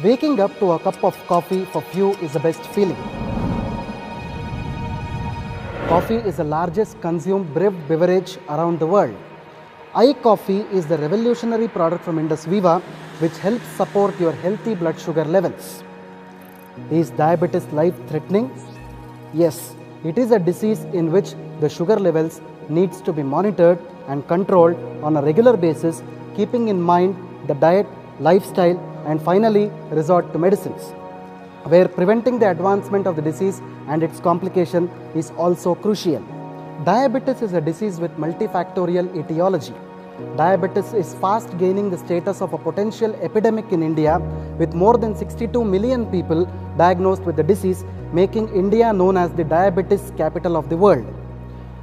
Waking up to a cup of coffee for few is the best feeling. Coffee is the largest consumed brewed beverage around the world. iCoffee is the revolutionary product from Indus Viva which helps support your healthy blood sugar levels. Is diabetes life-threatening? Yes, it is a disease in which the sugar levels needs to be monitored and controlled on a regular basis, keeping in mind the diet, lifestyle, and finally resort to medicines, where preventing the advancement of the disease and its complication is also crucial. Diabetes is a disease with multifactorial etiology. Diabetes is fast gaining the status of a potential epidemic in India, with more than 62 million people diagnosed with the disease, making India known as the diabetes capital of the world.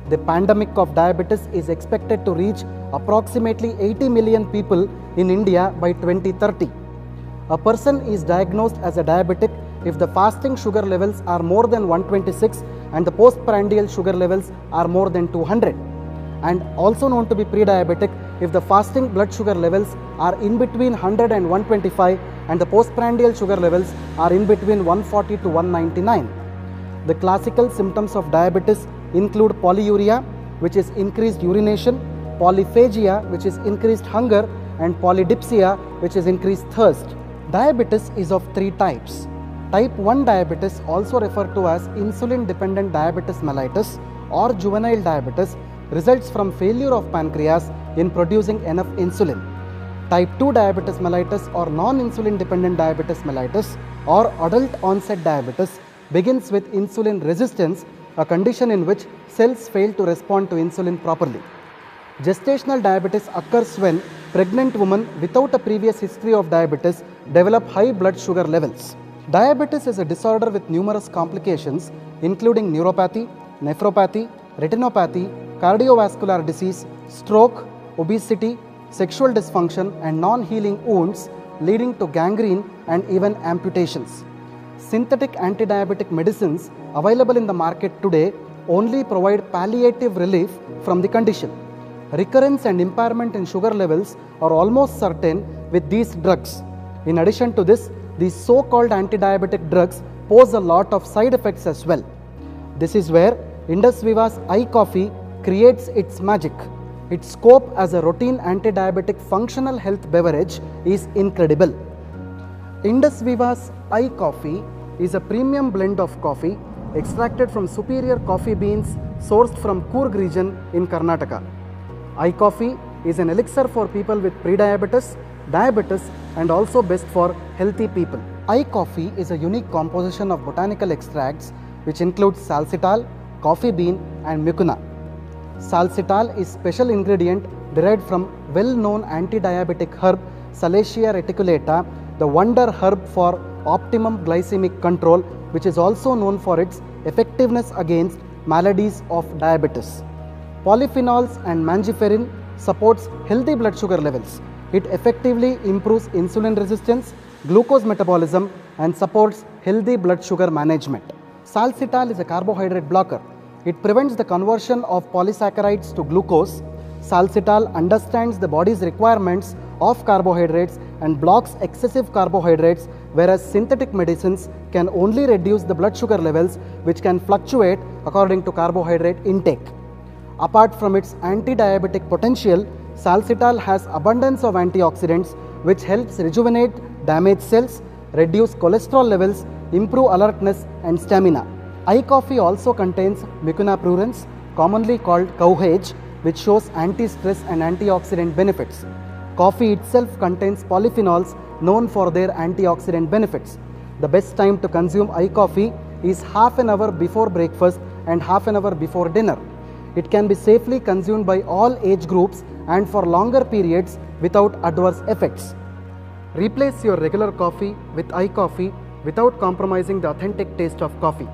The pandemic of diabetes is expected to reach approximately 80 million people in India by 2030. A person is diagnosed as a diabetic if the fasting sugar levels are more than 126 and the postprandial sugar levels are more than 200, and also known to be pre-diabetic if the fasting blood sugar levels are in between 100 and 125 and the postprandial sugar levels are in between 140 to 199. The classical symptoms of diabetes include polyuria, which is increased urination, polyphagia, which is increased hunger, and polydipsia, which is increased thirst. Diabetes is of three types. Type 1 diabetes, also referred to as insulin-dependent diabetes mellitus or juvenile diabetes, results from failure of pancreas in producing enough insulin. Type 2 diabetes mellitus or non-insulin dependent diabetes mellitus or adult onset diabetes begins with insulin resistance, a condition in which cells fail to respond to insulin properly. Gestational diabetes occurs when pregnant women without a previous history of diabetes develop high blood sugar levels. Diabetes is a disorder with numerous complications including neuropathy, nephropathy, retinopathy, cardiovascular disease, stroke, obesity, sexual dysfunction, and non-healing wounds leading to gangrene and even amputations. Synthetic anti-diabetic medicines available in the market today only provide palliative relief from the condition. Recurrence and impairment in sugar levels are almost certain with these drugs. In addition to this, these so-called anti-diabetic drugs pose a lot of side effects as well. This is where Indus Viva's iCoffee creates its magic. Its scope as a routine anti-diabetic functional health beverage is incredible. Indus Viva's iCoffee is a premium blend of coffee extracted from superior coffee beans sourced from Coorg region in Karnataka. iCoffee is an elixir for people with prediabetes, diabetes, and also best for healthy people. iCoffee is a unique composition of botanical extracts which includes salsitol, coffee bean, and mucuna. Salsitol is special ingredient derived from well-known anti-diabetic herb Salacia reticulata, the wonder herb for optimum glycemic control, which is also known for its effectiveness against maladies of diabetes. Polyphenols and mangiferin supports healthy blood sugar levels. It effectively improves insulin resistance, glucose metabolism, and supports healthy blood sugar management. Salsitol is a carbohydrate blocker. It prevents the conversion of polysaccharides to glucose. Salsitol understands the body's requirements of carbohydrates and blocks excessive carbohydrates, whereas synthetic medicines can only reduce the blood sugar levels, which can fluctuate according to carbohydrate intake. Apart from its anti-diabetic potential, salsitol has abundance of antioxidants which helps rejuvenate damaged cells, reduce cholesterol levels, improve alertness and stamina. iCoffee also contains mucuna prurens, commonly called cowhage, which shows anti-stress and antioxidant benefits. Coffee itself contains polyphenols known for their antioxidant benefits. The best time to consume iCoffee is half an hour before breakfast and half an hour before dinner. It can be safely consumed by all age groups and for longer periods without adverse effects. Replace your regular coffee with iCoffee without compromising the authentic taste of coffee.